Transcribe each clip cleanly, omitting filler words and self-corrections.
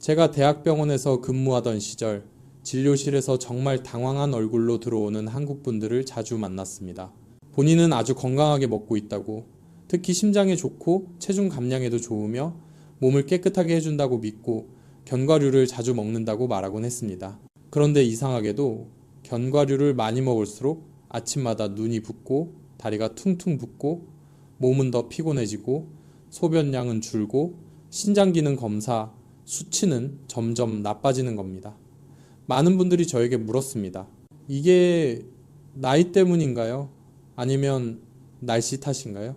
제가 대학병원에서 근무하던 시절 진료실에서 정말 당황한 얼굴로 들어오는 한국 분들을 자주 만났습니다. 본인은 아주 건강하게 먹고 있다고, 특히 심장에 좋고 체중 감량에도 좋으며 몸을 깨끗하게 해준다고 믿고 견과류를 자주 먹는다고 말하곤 했습니다. 그런데 이상하게도 견과류를 많이 먹을수록 아침마다 눈이 붓고 다리가 퉁퉁 붓고 몸은 더 피곤해지고 소변량은 줄고 신장 기능 검사 수치는 점점 나빠지는 겁니다. 많은 분들이 저에게 물었습니다. 이게 나이 때문인가요? 아니면 날씨 탓인가요?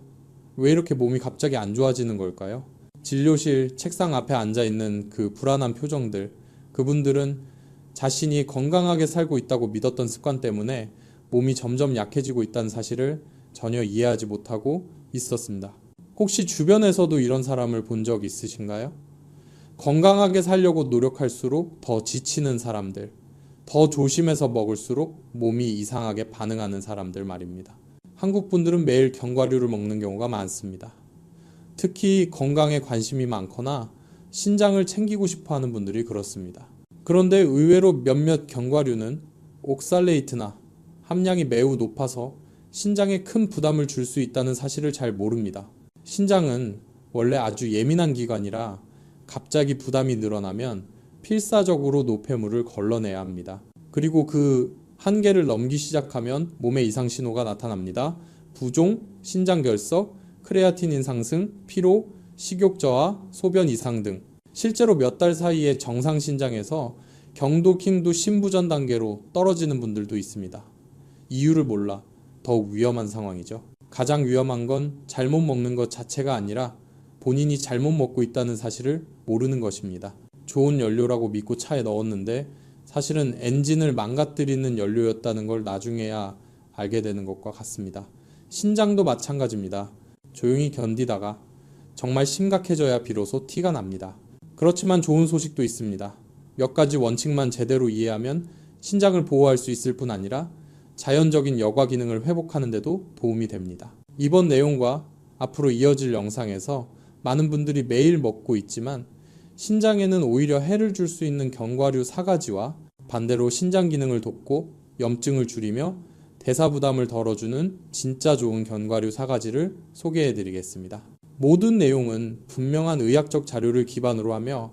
왜 이렇게 몸이 갑자기 안 좋아지는 걸까요? 진료실 책상 앞에 앉아 있는 그 불안한 표정들, 그분들은 자신이 건강하게 살고 있다고 믿었던 습관 때문에 몸이 점점 약해지고 있다는 사실을 전혀 이해하지 못하고 있었습니다. 혹시 주변에서도 이런 사람을 본 적 있으신가요? 건강하게 살려고 노력할수록 더 지치는 사람들, 더 조심해서 먹을수록 몸이 이상하게 반응하는 사람들 말입니다. 한국 분들은 매일 견과류를 먹는 경우가 많습니다. 특히 건강에 관심이 많거나 신장을 챙기고 싶어 하는 분들이 그렇습니다. 그런데 의외로 몇몇 견과류는 옥살레이트나 함량이 매우 높아서 신장에 큰 부담을 줄 수 있다는 사실을 잘 모릅니다. 신장은 원래 아주 예민한 기관이라 갑자기 부담이 늘어나면 필사적으로 노폐물을 걸러내야 합니다. 그리고 그 한계를 넘기 시작하면 몸에 이상 신호가 나타납니다. 부종, 신장결석, 크레아티닌 상승, 피로, 식욕 저하, 소변 이상 등. 실제로 몇 달 사이에 정상 신장에서 경도 킹도 심부전 단계로 떨어지는 분들도 있습니다. 이유를 몰라 더욱 위험한 상황이죠. 가장 위험한 건 잘못 먹는 것 자체가 아니라 본인이 잘못 먹고 있다는 사실을 모르는 것입니다. 좋은 연료라고 믿고 차에 넣었는데 사실은 엔진을 망가뜨리는 연료였다는 걸 나중에야 알게 되는 것과 같습니다. 신장도 마찬가지입니다. 조용히 견디다가 정말 심각해져야 비로소 티가 납니다. 그렇지만 좋은 소식도 있습니다. 몇 가지 원칙만 제대로 이해하면 신장을 보호할 수 있을 뿐 아니라 자연적인 여과 기능을 회복하는 데도 도움이 됩니다. 이번 내용과 앞으로 이어질 영상에서 많은 분들이 매일 먹고 있지만 신장에는 오히려 해를 줄 수 있는 견과류 4가지와 반대로 신장 기능을 돕고 염증을 줄이며 대사 부담을 덜어주는 진짜 좋은 견과류 4가지를 소개해 드리겠습니다. 모든 내용은 분명한 의학적 자료를 기반으로 하며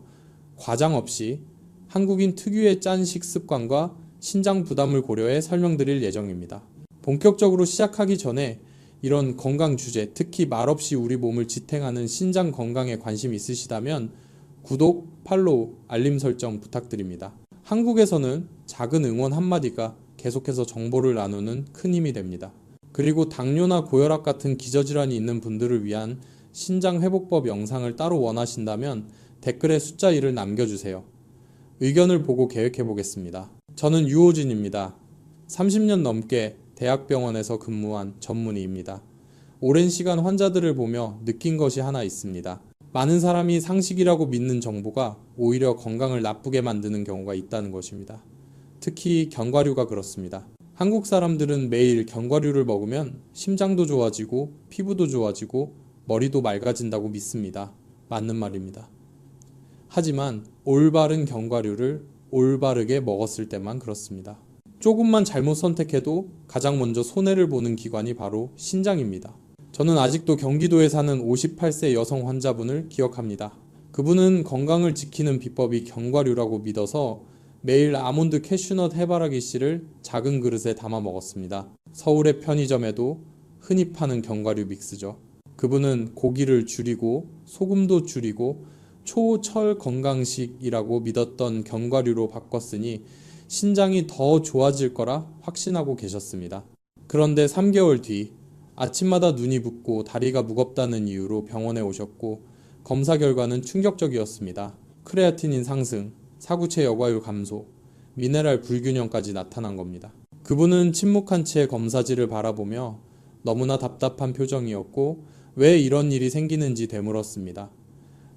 과장 없이 한국인 특유의 짠 식습관과 신장 부담을 고려해 설명드릴 예정입니다. 본격적으로 시작하기 전에 이런 건강 주제, 특히 말없이 우리 몸을 지탱하는 신장 건강에 관심 있으시다면 구독, 팔로우, 알림 설정 부탁드립니다. 한국에서는 작은 응원 한마디가 계속해서 정보를 나누는 큰 힘이 됩니다. 그리고 당뇨나 고혈압 같은 기저질환이 있는 분들을 위한 신장회복법 영상을 따로 원하신다면 댓글에 숫자 1을 남겨주세요. 의견을 보고 계획해보겠습니다. 저는 유호진입니다. 30년 넘게 대학병원에서 근무한 전문의입니다. 오랜 시간 환자들을 보며 느낀 것이 하나 있습니다. 많은 사람이 상식이라고 믿는 정보가 오히려 건강을 나쁘게 만드는 경우가 있다는 것입니다. 특히 견과류가 그렇습니다. 한국 사람들은 매일 견과류를 먹으면 심장도 좋아지고 피부도 좋아지고 머리도 맑아진다고 믿습니다. 맞는 말입니다. 하지만 올바른 견과류를 올바르게 먹었을 때만 그렇습니다. 조금만 잘못 선택해도 가장 먼저 손해를 보는 기관이 바로 신장입니다. 저는 아직도 경기도에 사는 58세 여성 환자분을 기억합니다. 그분은 건강을 지키는 비법이 견과류라고 믿어서 매일 아몬드 캐슈넛 해바라기 씨를 작은 그릇에 담아 먹었습니다. 서울의 편의점에도 흔히 파는 견과류 믹스죠. 그분은 고기를 줄이고 소금도 줄이고 초철 건강식이라고 믿었던 견과류로 바꿨으니 신장이 더 좋아질 거라 확신하고 계셨습니다. 그런데 3개월 뒤 아침마다 눈이 붓고 다리가 무겁다는 이유로 병원에 오셨고 검사 결과는 충격적이었습니다. 크레아티닌 상승, 사구체 여과율 감소, 미네랄 불균형까지 나타난 겁니다. 그분은 침묵한 채 검사지를 바라보며 너무나 답답한 표정이었고 왜 이런 일이 생기는지 되물었습니다.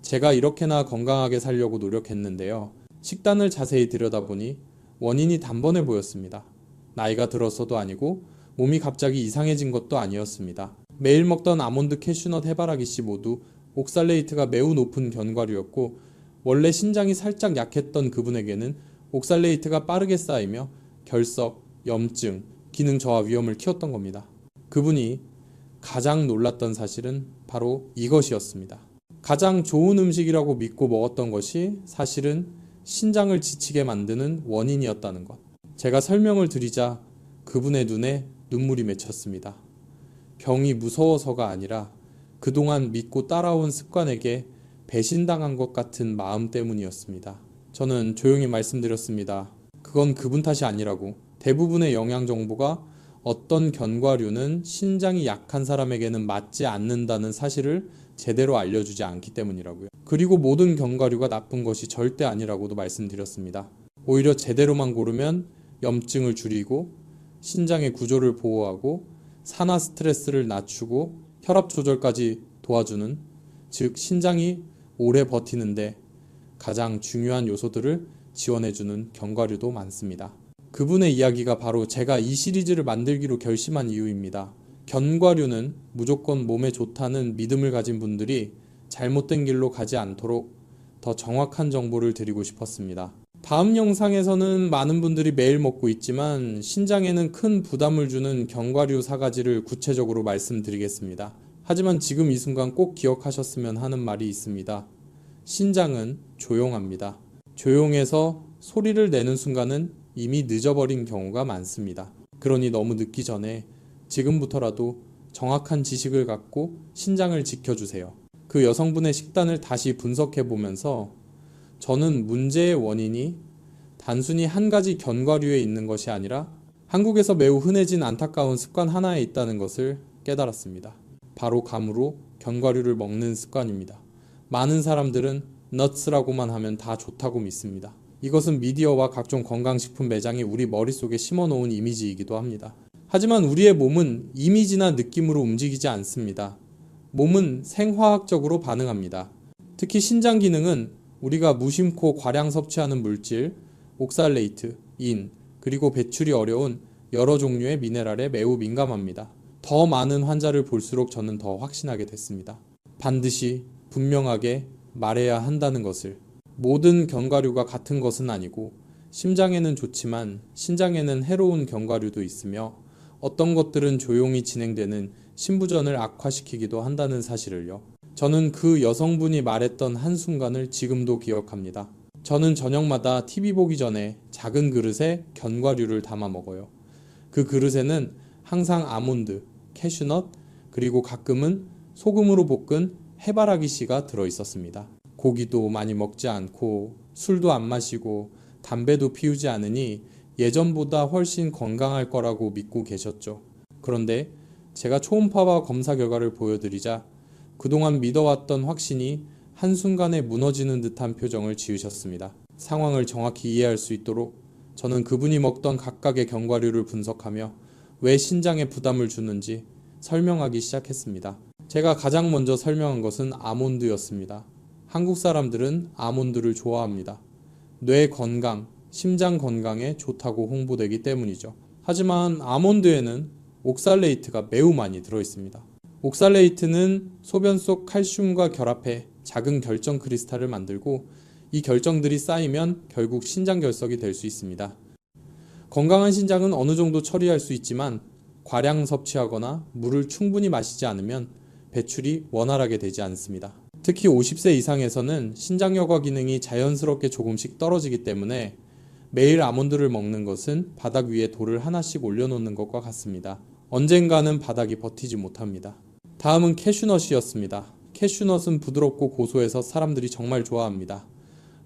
제가 이렇게나 건강하게 살려고 노력했는데요. 식단을 자세히 들여다보니 원인이 단번에 보였습니다. 나이가 들어서도 아니고 몸이 갑자기 이상해진 것도 아니었습니다. 매일 먹던 아몬드 캐슈넛 해바라기 씨 모두 옥살레이트가 매우 높은 견과류였고 원래 신장이 살짝 약했던 그분에게는 옥살레이트가 빠르게 쌓이며 결석, 염증, 기능 저하 위험을 키웠던 겁니다. 그분이 가장 놀랐던 사실은 바로 이것이었습니다. 가장 좋은 음식이라고 믿고 먹었던 것이 사실은 신장을 지치게 만드는 원인이었다는 것. 제가 설명을 드리자 그분의 눈에 눈물이 맺혔습니다. 병이 무서워서가 아니라 그동안 믿고 따라온 습관에게 배신당한 것 같은 마음 때문이었습니다. 저는 조용히 말씀드렸습니다. 그건 그분 탓이 아니라고. 대부분의 영양 정보가 어떤 견과류는 신장이 약한 사람에게는 맞지 않는다는 사실을 제대로 알려주지 않기 때문이라고요. 그리고 모든 견과류가 나쁜 것이 절대 아니라고도 말씀드렸습니다. 오히려 제대로만 고르면 염증을 줄이고 신장의 구조를 보호하고 산화 스트레스를 낮추고 혈압 조절까지 도와주는, 즉 신장이 오래 버티는데 가장 중요한 요소들을 지원해주는 견과류도 많습니다. 그분의 이야기가 바로 제가 이 시리즈를 만들기로 결심한 이유입니다. 견과류는 무조건 몸에 좋다는 믿음을 가진 분들이 잘못된 길로 가지 않도록 더 정확한 정보를 드리고 싶었습니다. 다음 영상에서는 많은 분들이 매일 먹고 있지만 신장에는 큰 부담을 주는 견과류 4가지를 구체적으로 말씀드리겠습니다. 하지만 지금 이 순간 꼭 기억하셨으면 하는 말이 있습니다. 신장은 조용합니다. 조용해서 소리를 내는 순간은 이미 늦어버린 경우가 많습니다. 그러니 너무 늦기 전에 지금부터라도 정확한 지식을 갖고 신장을 지켜주세요. 그 여성분의 식단을 다시 분석해 보면서 저는 문제의 원인이 단순히 한 가지 견과류에 있는 것이 아니라 한국에서 매우 흔해진 안타까운 습관 하나에 있다는 것을 깨달았습니다. 바로 감으로 견과류를 먹는 습관입니다. 많은 사람들은 넛스라고만 하면 다 좋다고 믿습니다. 이것은 미디어와 각종 건강식품 매장이 우리 머릿속에 심어놓은 이미지이기도 합니다. 하지만 우리의 몸은 이미지나 느낌으로 움직이지 않습니다. 몸은 생화학적으로 반응합니다. 특히 신장 기능은 우리가 무심코 과량 섭취하는 물질, 옥살레이트, 인, 그리고 배출이 어려운 여러 종류의 미네랄에 매우 민감합니다. 더 많은 환자를 볼수록 저는 더 확신하게 됐습니다. 반드시 분명하게 말해야 한다는 것을. 모든 견과류가 같은 것은 아니고 심장에는 좋지만 신장에는 해로운 견과류도 있으며 어떤 것들은 조용히 진행되는 신부전을 악화시키기도 한다는 사실을요. 저는 그 여성분이 말했던 한순간을 지금도 기억합니다. 저는 저녁마다 TV 보기 전에 작은 그릇에 견과류를 담아 먹어요. 그 그릇에는 항상 아몬드, 캐슈넛, 그리고 가끔은 소금으로 볶은 해바라기 씨가 들어있었습니다. 고기도 많이 먹지 않고 술도 안 마시고 담배도 피우지 않으니 예전보다 훨씬 건강할 거라고 믿고 계셨죠. 그런데 제가 초음파와 검사 결과를 보여드리자 그동안 믿어왔던 확신이 한순간에 무너지는 듯한 표정을 지으셨습니다. 상황을 정확히 이해할 수 있도록 저는 그분이 먹던 각각의 견과류를 분석하며 왜 신장에 부담을 주는지 설명하기 시작했습니다. 제가 가장 먼저 설명한 것은 아몬드였습니다. 한국 사람들은 아몬드를 좋아합니다. 뇌 건강, 심장 건강에 좋다고 홍보되기 때문이죠. 하지만 아몬드에는 옥살레이트가 매우 많이 들어있습니다. 옥살레이트는 소변 속 칼슘과 결합해 작은 결정 크리스탈을 만들고 이 결정들이 쌓이면 결국 신장 결석이 될 수 있습니다. 건강한 신장은 어느 정도 처리할 수 있지만 과량 섭취하거나 물을 충분히 마시지 않으면 배출이 원활하게 되지 않습니다. 특히 50세 이상에서는 신장 여과 기능이 자연스럽게 조금씩 떨어지기 때문에 매일 아몬드를 먹는 것은 바닥 위에 돌을 하나씩 올려놓는 것과 같습니다. 언젠가는 바닥이 버티지 못합니다. 다음은 캐슈넛이었습니다. 캐슈넛은 부드럽고 고소해서 사람들이 정말 좋아합니다.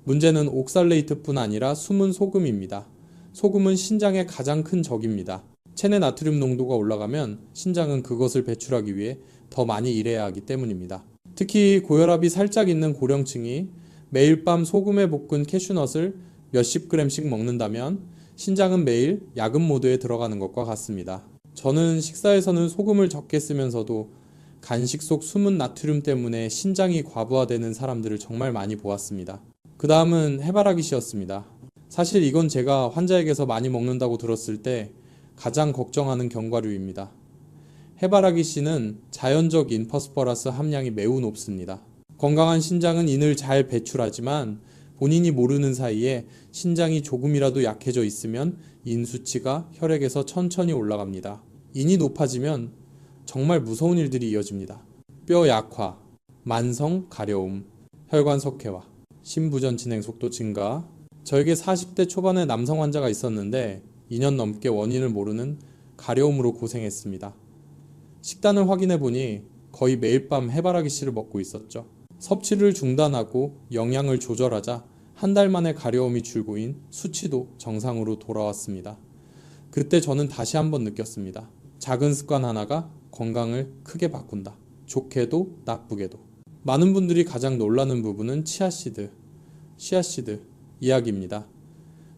문제는 옥살레이트뿐 아니라 숨은 소금입니다. 소금은 신장의 가장 큰 적입니다. 체내 나트륨 농도가 올라가면 신장은 그것을 배출하기 위해 더 많이 일해야 하기 때문입니다. 특히 고혈압이 살짝 있는 고령층이 매일 밤 소금에 볶은 캐슈넛을 몇십 그램씩 먹는다면 신장은 매일 야근 모드에 들어가는 것과 같습니다. 저는 식사에서는 소금을 적게 쓰면서도 간식 속 숨은 나트륨 때문에 신장이 과부하되는 사람들을 정말 많이 보았습니다. 그 다음은 해바라기 씨였습니다. 사실 이건 제가 환자에게서 많이 먹는다고 들었을 때 가장 걱정하는 견과류입니다. 해바라기 씨는 자연적 인퍼스퍼러스 함량이 매우 높습니다. 건강한 신장은 인을 잘 배출하지만 본인이 모르는 사이에 신장이 조금이라도 약해져 있으면 인 수치가 혈액에서 천천히 올라갑니다. 인이 높아지면 정말 무서운 일들이 이어집니다. 뼈 약화, 만성 가려움, 혈관 석회화, 심부전 진행 속도 증가. 저에게 40대 초반의 남성 환자가 있었는데 2년 넘게 원인을 모르는 가려움으로 고생했습니다. 식단을 확인해 보니 거의 매일 밤 해바라기 씨를 먹고 있었죠. 섭취를 중단하고 영양을 조절하자 한 달 만에 가려움이 줄고인 수치도 정상으로 돌아왔습니다. 그때 저는 다시 한번 느꼈습니다. 작은 습관 하나가 건강을 크게 바꾼다. 좋게도 나쁘게도. 많은 분들이 가장 놀라는 부분은 치아씨드 이야기입니다.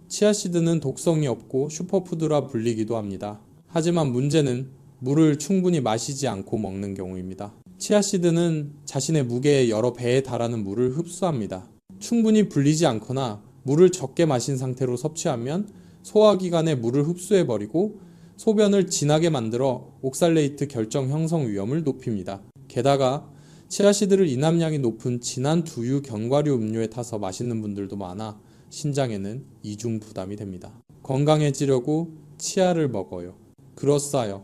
치아씨드는 독성이 없고 슈퍼푸드라 불리기도 합니다. 하지만 문제는 물을 충분히 마시지 않고 먹는 경우입니다. 치아씨드는 자신의 무게의 여러 배에 달하는 물을 흡수합니다. 충분히 불리지 않거나 물을 적게 마신 상태로 섭취하면 소화기관에 물을 흡수해버리고 소변을 진하게 만들어 옥살레이트 결정 형성 위험을 높입니다. 게다가 치아씨드를 이남량이 높은 진한 두유 견과류 음료에 타서 마시는 분들도 많아 신장에는 이중 부담이 됩니다. 건강해지려고 치아를 먹어요. 그렇사요.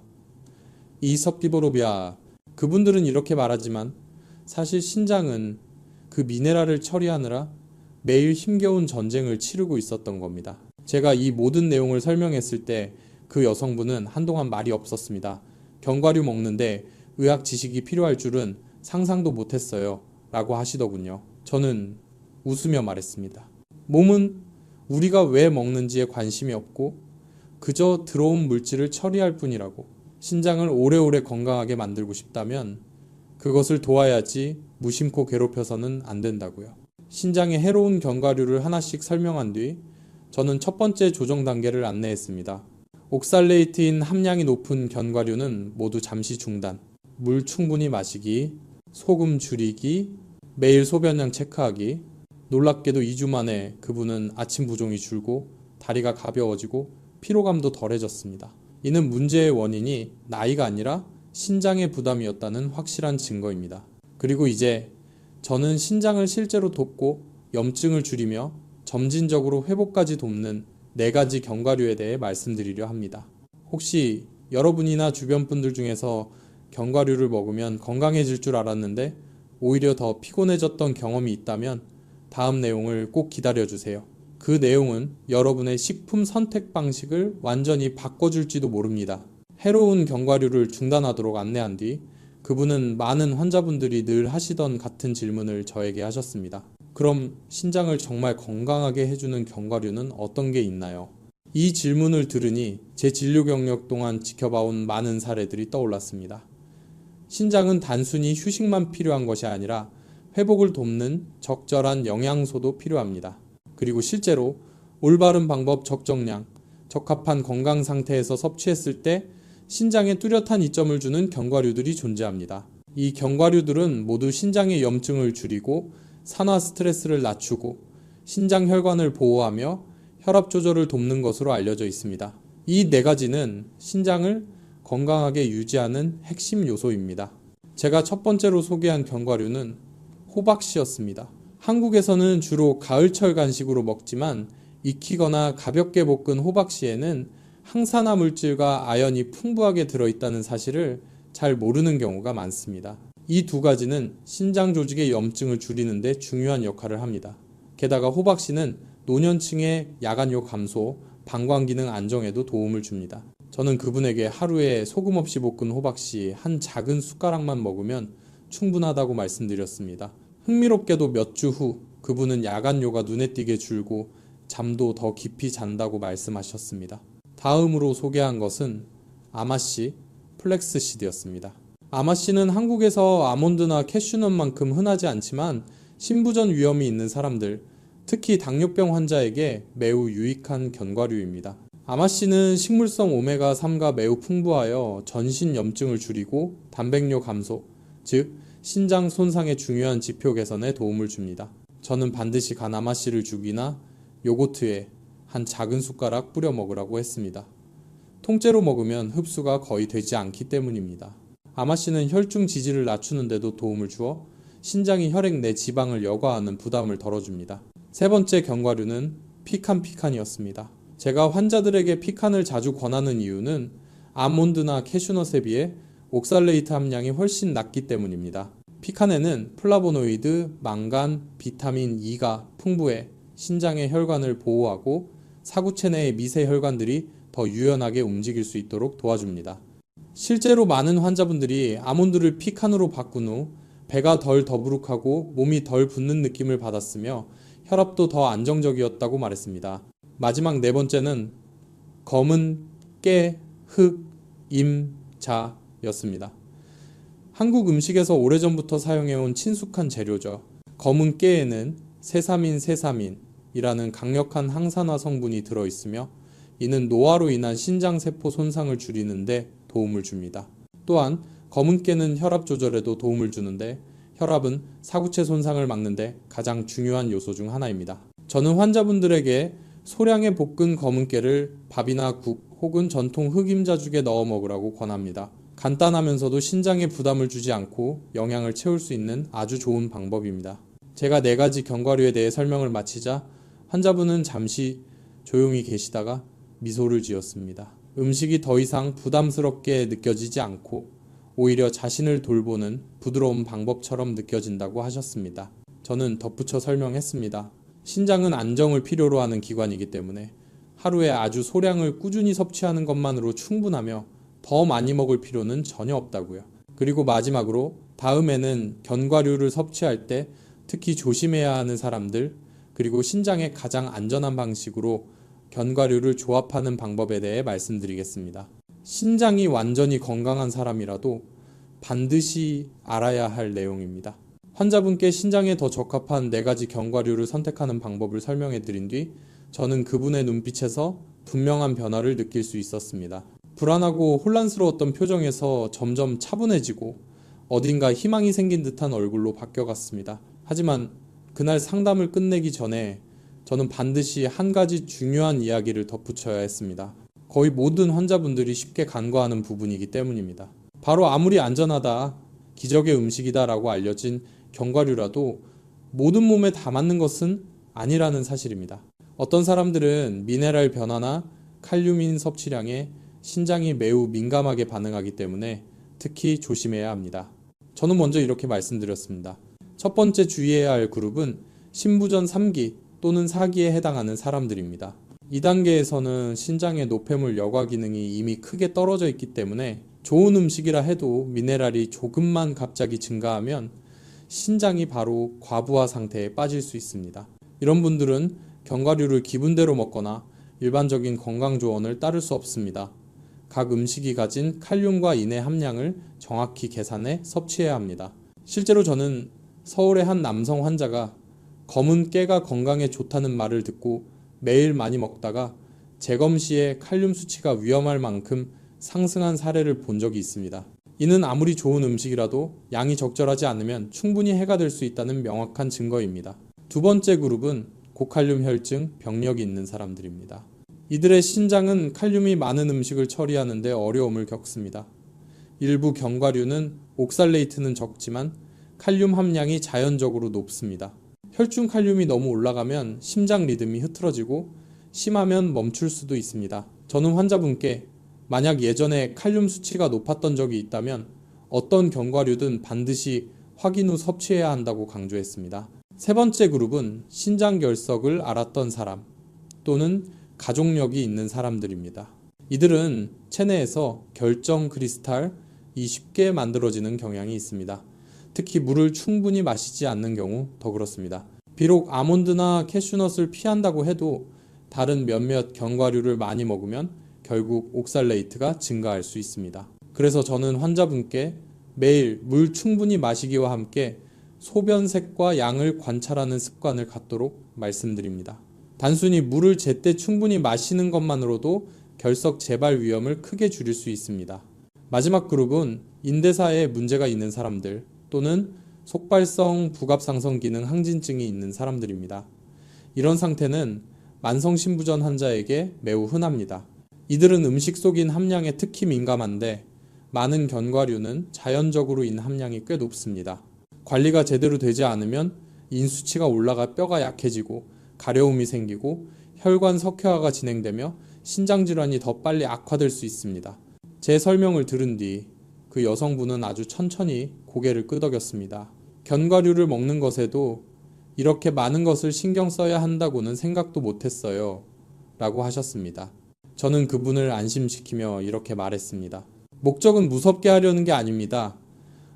이섭기보로비아. 그분들은 이렇게 말하지만 사실 신장은 그 미네랄을 처리하느라 매일 힘겨운 전쟁을 치르고 있었던 겁니다. 제가 이 모든 내용을 설명했을 때 그 여성분은 한동안 말이 없었습니다. 견과류 먹는데 의학 지식이 필요할 줄은 상상도 못했어요. 라고 하시더군요. 저는 웃으며 말했습니다. 몸은 우리가 왜 먹는지에 관심이 없고 그저 들어온 물질을 처리할 뿐이라고. 신장을 오래오래 건강하게 만들고 싶다면 그것을 도와야지 무심코 괴롭혀서는 안 된다고요. 신장에 해로운 견과류를 하나씩 설명한 뒤 저는 첫 번째 조정 단계를 안내했습니다. 옥살레이트인 함량이 높은 견과류는 모두 잠시 중단. 물 충분히 마시기, 소금 줄이기, 매일 소변량 체크하기. 놀랍게도 2주 만에 그분은 아침 부종이 줄고 다리가 가벼워지고 피로감도 덜해졌습니다. 이는 문제의 원인이 나이가 아니라 신장의 부담이었다는 확실한 증거입니다. 그리고 이제 저는 신장을 실제로 돕고 염증을 줄이며 점진적으로 회복까지 돕는 4가지 견과류에 대해 말씀드리려 합니다. 혹시 여러분이나 주변 분들 중에서 견과류를 먹으면 건강해질 줄 알았는데 오히려 더 피곤해졌던 경험이 있다면 다음 내용을 꼭 기다려주세요. 그 내용은 여러분의 식품 선택 방식을 완전히 바꿔줄지도 모릅니다. 해로운 견과류를 중단하도록 안내한 뒤 그분은 많은 환자분들이 늘 하시던 같은 질문을 저에게 하셨습니다. 그럼 신장을 정말 건강하게 해주는 견과류는 어떤 게 있나요? 이 질문을 들으니 제 진료 경력 동안 지켜봐온 많은 사례들이 떠올랐습니다. 신장은 단순히 휴식만 필요한 것이 아니라 회복을 돕는 적절한 영양소도 필요합니다. 그리고 실제로 올바른 방법, 적정량, 적합한 건강 상태에서 섭취했을 때 신장에 뚜렷한 이점을 주는 견과류들이 존재합니다. 이 견과류들은 모두 신장의 염증을 줄이고 산화 스트레스를 낮추고 신장 혈관을 보호하며 혈압 조절을 돕는 것으로 알려져 있습니다. 이 4가지는 신장을 건강하게 유지하는 핵심 요소입니다. 제가 첫 번째로 소개한 견과류는 호박씨였습니다. 한국에서는 주로 가을철 간식으로 먹지만 익히거나 가볍게 볶은 호박씨에는 항산화 물질과 아연이 풍부하게 들어있다는 사실을 잘 모르는 경우가 많습니다. 이 2가지는 신장 조직의 염증을 줄이는 데 중요한 역할을 합니다. 게다가 호박씨는 노년층의 야간요 감소, 방광 기능 안정에도 도움을 줍니다. 저는 그분에게 하루에 소금 없이 볶은 호박씨 한 작은 숟가락만 먹으면 충분하다고 말씀드렸습니다. 흥미롭게도 몇 주 후 그분은 야간요가 눈에 띄게 줄고 잠도 더 깊이 잔다고 말씀하셨습니다. 다음으로 소개한 것은 아마씨, 플렉스시드였습니다. 아마씨는 한국에서 아몬드나 캐슈넛만큼 흔하지 않지만 신부전 위험이 있는 사람들, 특히 당뇨병 환자에게 매우 유익한 견과류입니다. 아마씨는 식물성 오메가3가 매우 풍부하여 전신 염증을 줄이고 단백뇨 감소, 즉 신장 손상의 중요한 지표 개선에 도움을 줍니다. 저는 반드시 간 아마씨를 죽이나 요거트에 한 작은 숟가락 뿌려 먹으라고 했습니다. 통째로 먹으면 흡수가 거의 되지 않기 때문입니다. 아마씨는 혈중 지지를 낮추는 데도 도움을 주어 신장이 혈액 내 지방을 여과하는 부담을 덜어줍니다. 세 번째 견과류는 피칸이었습니다. 제가 환자들에게 피칸을 자주 권하는 이유는 아몬드나 캐슈넛에 비해 옥살레이트 함량이 훨씬 낮기 때문입니다. 피칸에는 플라보노이드, 망간, 비타민 E가 풍부해 신장의 혈관을 보호하고 사구체 내의 미세 혈관들이 더 유연하게 움직일 수 있도록 도와줍니다. 실제로 많은 환자분들이 아몬드를 피칸으로 바꾼 후 배가 덜 더부룩하고 몸이 덜 붓는 느낌을 받았으며 혈압도 더 안정적이었다고 말했습니다. 마지막 네 번째는 검은 깨, 흑, 임, 자였습니다. 한국 음식에서 오래전부터 사용해온 친숙한 재료죠. 검은 깨에는 세사민이라는 강력한 항산화 성분이 들어있으며 이는 노화로 인한 신장세포 손상을 줄이는데 도움을 줍니다. 또한 검은 깨는 혈압 조절에도 도움을 주는데 혈압은 사구체 손상을 막는데 가장 중요한 요소 중 하나입니다. 저는 환자분들에게 소량의 볶은 검은 깨를 밥이나 국 혹은 전통 흑임자죽에 넣어 먹으라고 권합니다. 간단하면서도 신장에 부담을 주지 않고 영양을 채울 수 있는 아주 좋은 방법입니다. 제가 4가지 견과류에 대해 설명을 마치자 환자분은 잠시 조용히 계시다가 미소를 지었습니다. 음식이 더 이상 부담스럽게 느껴지지 않고 오히려 자신을 돌보는 부드러운 방법처럼 느껴진다고 하셨습니다. 저는 덧붙여 설명했습니다. 신장은 안정을 필요로 하는 기관이기 때문에 하루에 아주 소량을 꾸준히 섭취하는 것만으로 충분하며 더 많이 먹을 필요는 전혀 없다고요. 그리고 마지막으로 다음에는 견과류를 섭취할 때 특히 조심해야 하는 사람들 그리고 신장에 가장 안전한 방식으로 견과류를 조합하는 방법에 대해 말씀드리겠습니다. 신장이 완전히 건강한 사람이라도 반드시 알아야 할 내용입니다. 환자분께 신장에 더 적합한 4가지 견과류를 선택하는 방법을 설명해 드린 뒤 저는 그분의 눈빛에서 분명한 변화를 느낄 수 있었습니다. 불안하고 혼란스러웠던 표정에서 점점 차분해지고 어딘가 희망이 생긴 듯한 얼굴로 바뀌어갔습니다. 하지만 그날 상담을 끝내기 전에 저는 반드시 한 가지 중요한 이야기를 덧붙여야 했습니다. 거의 모든 환자분들이 쉽게 간과하는 부분이기 때문입니다. 바로 아무리 안전하다, 기적의 음식이다 라고 알려진 견과류라도 모든 몸에 다 맞는 것은 아니라는 사실입니다. 어떤 사람들은 미네랄 변화나 칼륨인 섭취량에 신장이 매우 민감하게 반응하기 때문에 특히 조심해야 합니다. 저는 먼저 이렇게 말씀드렸습니다. 첫 번째 주의해야 할 그룹은 신부전 3기 또는 4기에 해당하는 사람들입니다. 이 단계에서는 신장의 노폐물 여과 기능이 이미 크게 떨어져 있기 때문에 좋은 음식이라 해도 미네랄이 조금만 갑자기 증가하면 신장이 바로 과부하 상태에 빠질 수 있습니다. 이런 분들은 견과류를 기분대로 먹거나 일반적인 건강 조언을 따를 수 없습니다. 각 음식이 가진 칼륨과 인의 함량을 정확히 계산해 섭취해야 합니다. 실제로 저는 서울의 한 남성 환자가 검은 깨가 건강에 좋다는 말을 듣고 매일 많이 먹다가 재검 시에 칼륨 수치가 위험할 만큼 상승한 사례를 본 적이 있습니다. 이는 아무리 좋은 음식이라도 양이 적절하지 않으면 충분히 해가 될 수 있다는 명확한 증거입니다. 두 번째 그룹은 고칼륨 혈증, 병력이 있는 사람들입니다. 이들의 신장은 칼륨이 많은 음식을 처리하는 데 어려움을 겪습니다. 일부 견과류는 옥살레이트는 적지만 칼륨 함량이 자연적으로 높습니다. 혈중 칼륨이 너무 올라가면 심장 리듬이 흐트러지고 심하면 멈출 수도 있습니다. 저는 환자분께 만약 예전에 칼륨 수치가 높았던 적이 있다면 어떤 견과류든 반드시 확인 후 섭취해야 한다고 강조했습니다. 세 번째 그룹은 신장 결석을 앓았던 사람 또는 가족력이 있는 사람들입니다. 이들은 체내에서 결정 크리스탈이 쉽게 만들어지는 경향이 있습니다. 특히 물을 충분히 마시지 않는 경우 더 그렇습니다. 비록 아몬드나 캐슈넛을 피한다고 해도 다른 몇몇 견과류를 많이 먹으면 결국 옥살레이트가 증가할 수 있습니다. 그래서 저는 환자분께 매일 물 충분히 마시기와 함께 소변색과 양을 관찰하는 습관을 갖도록 말씀드립니다. 단순히 물을 제때 충분히 마시는 것만으로도 결석 재발 위험을 크게 줄일 수 있습니다. 마지막 그룹은 인대사에 문제가 있는 사람들 또는 속발성 부갑상선 기능 항진증이 있는 사람들입니다. 이런 상태는 만성신부전 환자에게 매우 흔합니다. 이들은 음식 속인 함량에 특히 민감한데 많은 견과류는 자연적으로 인 함량이 꽤 높습니다. 관리가 제대로 되지 않으면 인 수치가 올라가 뼈가 약해지고 가려움이 생기고 혈관 석회화가 진행되며 신장 질환이 더 빨리 악화될 수 있습니다. 제 설명을 들은 뒤 그 여성분은 아주 천천히 고개를 끄덕였습니다. 견과류를 먹는 것에도 이렇게 많은 것을 신경 써야 한다고는 생각도 못했어요. 라고 하셨습니다. 저는 그분을 안심시키며 이렇게 말했습니다. 목적은 무섭게 하려는 게 아닙니다.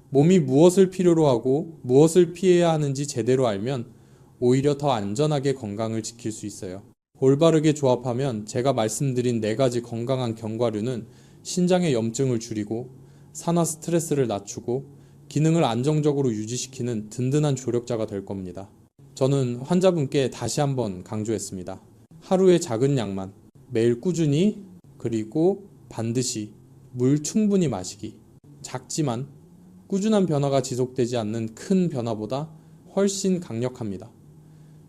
몸이 무엇을 필요로 하고 무엇을 피해야 하는지 제대로 알면 오히려 더 안전하게 건강을 지킬 수 있어요. 올바르게 조합하면 제가 말씀드린 4가지 건강한 견과류는 신장의 염증을 줄이고 산화 스트레스를 낮추고 기능을 안정적으로 유지시키는 든든한 조력자가 될 겁니다. 저는 환자분께 다시 한번 강조했습니다. 하루에 작은 양만, 매일 꾸준히, 그리고 반드시 물 충분히 마시기. 작지만 꾸준한 변화가 지속되지 않는 큰 변화보다 훨씬 강력합니다.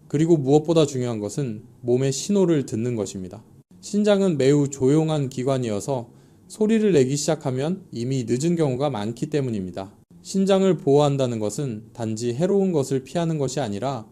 그리고 무엇보다 중요한 것은 몸의 신호를 듣는 것입니다. 신장은 매우 조용한 기관이어서 소리를 내기 시작하면 이미 늦은 경우가 많기 때문입니다. 신장을 보호한다는 것은 단지 해로운 것을 피하는 것이 아니라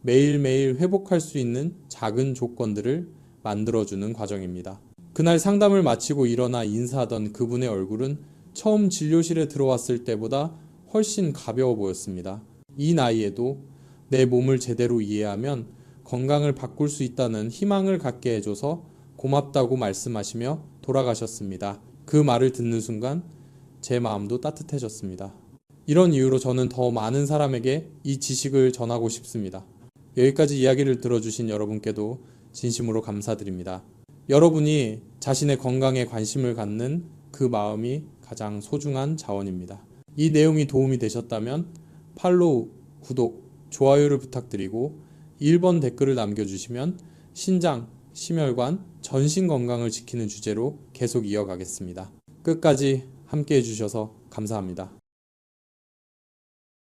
매일매일 회복할 수 있는 작은 조건들을 만들어주는 과정입니다. 그날 상담을 마치고 일어나 인사하던 그분의 얼굴은 처음 진료실에 들어왔을 때보다 훨씬 가벼워 보였습니다. 이 나이에도 내 몸을 제대로 이해하면 건강을 바꿀 수 있다는 희망을 갖게 해줘서 고맙다고 말씀하시며 돌아가셨습니다. 그 말을 듣는 순간 제 마음도 따뜻해졌습니다. 이런 이유로 저는 더 많은 사람에게 이 지식을 전하고 싶습니다. 여기까지 이야기를 들어주신 여러분께도 진심으로 감사드립니다. 여러분이 자신의 건강에 관심을 갖는 그 마음이 가장 소중한 자원입니다. 이 내용이 도움이 되셨다면 팔로우, 구독, 좋아요를 부탁드리고 1번 댓글을 남겨주시면 신장, 심혈관, 전신 건강을 지키는 주제로 계속 이어가겠습니다. 끝까지 함께 해주셔서 감사합니다.